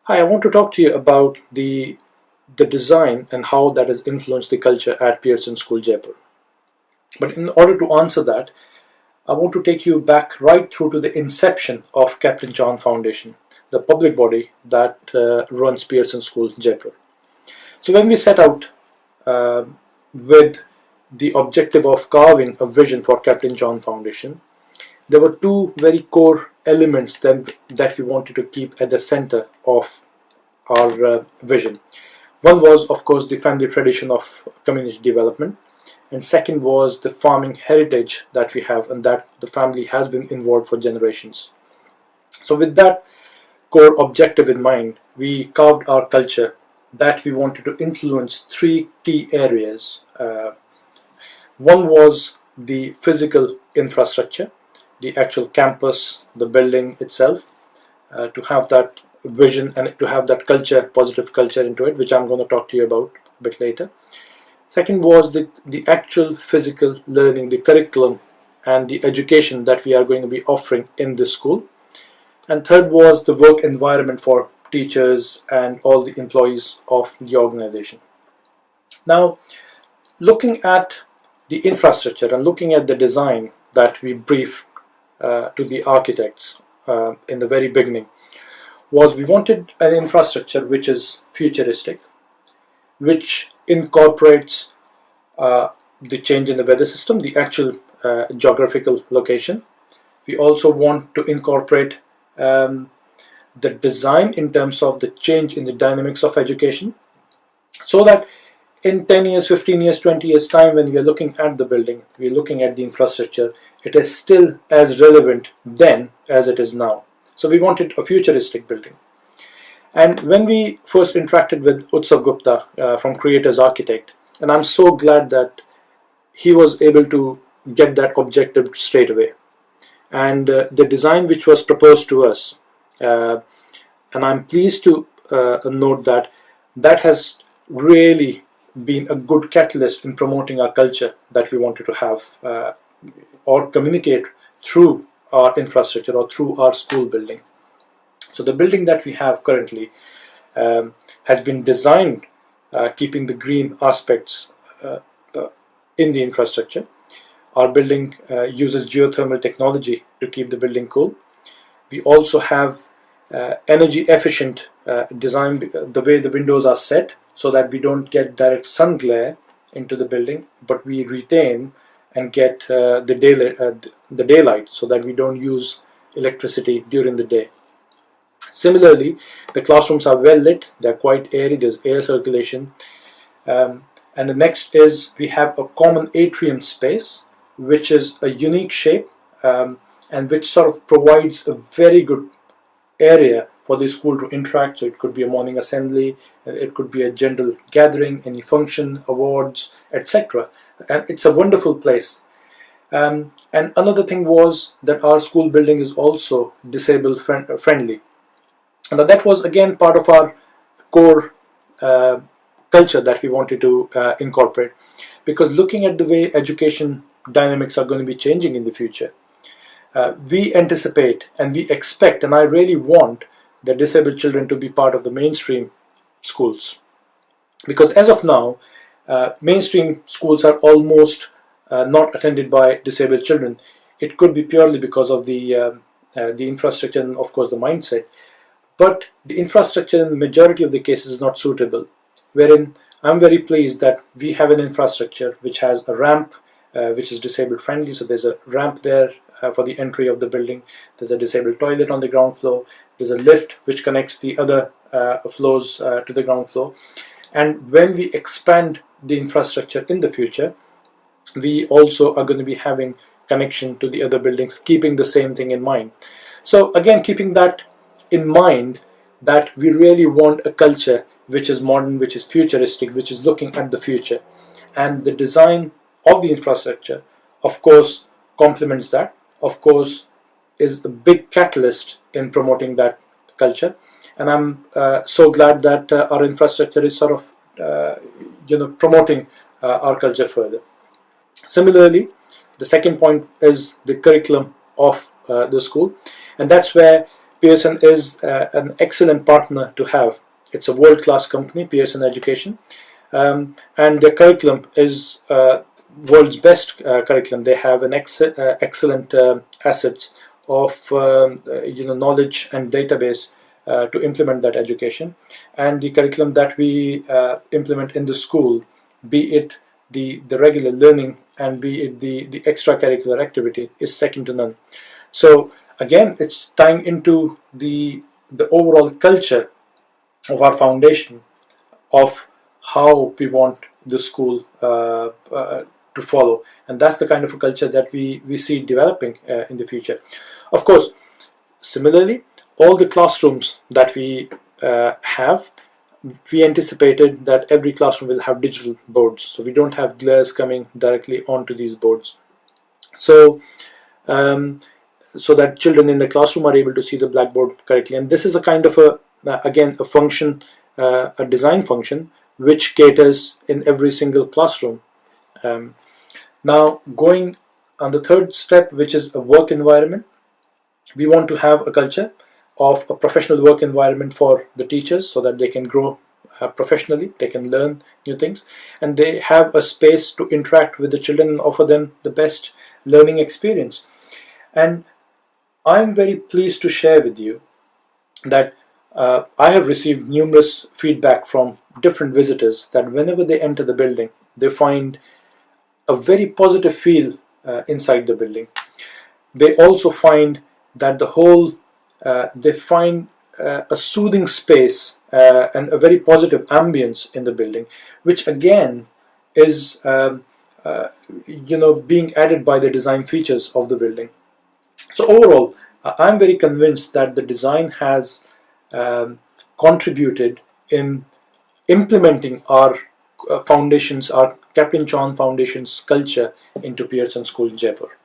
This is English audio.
Hi, I want to talk to you about the design and how that has influenced the culture at Pearson School, Jaipur. But in order to answer that, I want to take you back right through to the inception of Captain Chauhan Foundation, the public body that runs Pearson School, Jaipur. So when we set out uh, with the objective of carving a vision for Captain Chauhan Foundation, there were two very core elements that we wanted to keep at the center of our vision. One was, of course, the family tradition of community development, and second was the farming heritage that we have and that the family has been involved for generations. So, with that core objective in mind, we carved our culture that we wanted to influence three key areas. One was the physical infrastructure, the actual campus, the building itself, to have that vision and to have that culture, positive culture into it, which I'm going to talk to you about a bit later. Second was the actual physical learning, the curriculum and the education that we are going to be offering in this school. And third was the work environment for teachers and all the employees of the organization. Now, looking at the infrastructure and looking at the design that we briefed to the architects in the very beginning, was we wanted an infrastructure which is futuristic, which incorporates the change in the weather system, the actual geographical location. We also want to incorporate the design in terms of the change in the dynamics of education, so that in 10 years, 15 years, 20 years time, when we are looking at the building, we are looking at the infrastructure, it is still as relevant then as it is now. So we wanted a futuristic building. And when we first interacted with Utsav Gupta from Creators Architect, and I'm so glad that he was able to get that objective straight away. And the design which was proposed to us, and I'm pleased to note that that has really been a good catalyst in promoting our culture that we wanted to have or communicate through our infrastructure or through our school building. So the building that we have currently has been designed keeping the green aspects in the infrastructure. Our building uses geothermal technology to keep the building cool. We also have energy efficient design, the way the windows are set, so that we don't get direct sun glare into the building, but we retain and get the daylight, so that we don't use electricity during the day. Similarly, the classrooms are well lit, they're quite airy, there's air circulation. And the next is we have a common atrium space, which is a unique shape and which sort of provides a very good area for the school to interact. So it could be a morning assembly, it could be a general gathering, any function, awards, etc. And it's a wonderful place. And another thing was that our school building is also disabled friendly. And that was again part of our core culture that we wanted to incorporate, because looking at the way education dynamics are going to be changing in the future, we anticipate and we expect, and I really want the disabled children to be part of the mainstream schools, because as of now mainstream schools are almost not attended by disabled children. It could be purely because of the infrastructure and of course the mindset, but the infrastructure in the majority of the cases is not suitable, wherein I'm very pleased that we have an infrastructure which has a ramp which is disabled friendly. So there's a ramp there for the entry of the building, there's a disabled toilet on the ground floor, there's a lift which connects the other floors to the ground floor. And when we expand the infrastructure in the future, we also are going to be having connection to the other buildings, keeping the same thing in mind. So again, keeping that in mind, that we really want a culture which is modern, which is futuristic, which is looking at the future, and the design of the infrastructure of course complements that, of course is a big catalyst in promoting that culture. And I'm so glad that our infrastructure is sort of promoting our culture further. Similarly, the second point is the curriculum of the school, and that's where Pearson is an excellent partner to have. It's a world-class company, Pearson Education, and their curriculum is world's best curriculum. They have an excellent assets of knowledge and database to implement that education, and the curriculum that we implement in the school, be it the regular learning and be it the extracurricular activity, is second to none. So again, it's tying into the overall culture of our foundation, of how we want the school to follow, and that's the kind of a culture that we see developing in the future. Of course, similarly, all the classrooms that we have, we anticipated that every classroom will have digital boards, so we don't have glares coming directly onto these boards. So that children in the classroom are able to see the blackboard correctly, and this is a kind of a again a function, a design function which caters in every single classroom. Now, going on the third step, which is a work environment, we want to have a culture of a professional work environment for the teachers so that they can grow professionally, they can learn new things, and they have a space to interact with the children and offer them the best learning experience. And I'm very pleased to share with you that I have received numerous feedback from different visitors that whenever they enter the building, they find a very positive feel inside the building. They also find that they find a soothing space and a very positive ambience in the building, which again is being added by the design features of the building. So overall, I'm very convinced that the design has contributed in implementing our foundations, our Captain Chauhan Foundation's culture into Pearson School, Jaipur.